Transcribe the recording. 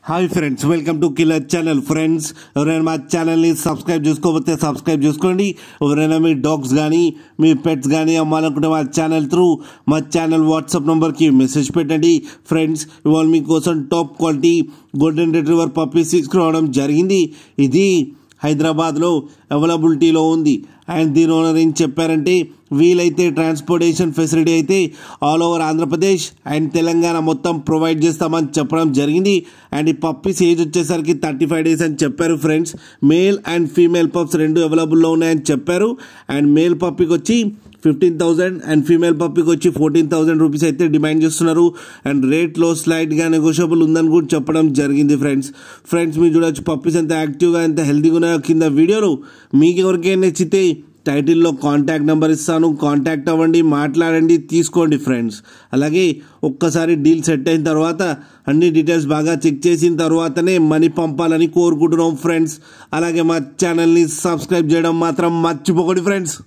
Hi friends, welcome to killer channel. Friends, ఎవరైనా మా ఛానల్ని సబ్స్క్రైబ్ చేసుకోకపోతే సబ్స్క్రైబ్ చేసుకోండి. ఎవరైనా మీ డాగ్స్ కానీ మీ పెట్స్ కానీ అమ్మాలనుకుంటే మా ఛానల్ త్రూ మా ఛానల్ వాట్సాప్ నెంబర్కి మెసేజ్ పెట్టండి. ఫ్రెండ్స్, ఇవాళ మీకోసం top quality golden retriever puppies తీసుకురావడం జరిగింది. ఇది హైదరాబాద్లో అవైలబిలిటీలో ఉంది. అండ్ దీని ఓనర్ ఏం చెప్పారంటే, వీలైతే ట్రాన్స్పోర్టేషన్ ఫెసిలిటీ అయితే all over Andhra Pradesh and Telangana మొత్తం ప్రొవైడ్ చేస్తామని చెప్పడం జరిగింది. అండ్ ఈ పప్పీస్ ఏజ్ వచ్చేసరికి 35 days అని చెప్పారు. Friends, male and female pups రెండు అవైలబుల్లో ఉన్నాయని చెప్పారు. అండ్ మేల్ పప్పీకి వచ్చి 15,000 అండ్ ఫీమేల్ పప్పీకి వచ్చి 14,000 రూపీస్ అయితే డిమాండ్ చేస్తున్నారు. అండ్ రేట్లో స్లైట్గా నెగోషియబుల్ ఉందని కూడా చెప్పడం జరిగింది. ఫ్రెండ్స్ మీరు చూడొచ్చు పప్పీస్ ఎంత యాక్టివ్గా ఎంత హెల్తీగా ఉన్నాయో కింద వీడియోలు. మీకు ఎవరికైనా నచ్చితే టైటిల్లో కాంటాక్ట్ నెంబర్ ఇస్తాను, కాంటాక్ట్ అవ్వండి, మాట్లాడండి, తీసుకోండి. ఫ్రెండ్స్, అలాగే ఒక్కసారి డీల్ సెట్ అయిన తర్వాత అన్ని డీటెయిల్స్ బాగా చెక్ చేసిన తర్వాతనే మనీ పంపాలని కోరుకుంటున్నాం. ఫ్రెండ్స్, అలాగే మా ఛానల్ని సబ్స్క్రైబ్ చేయడం మాత్రం మర్చిపోకండి. ఫ్రెండ్స్.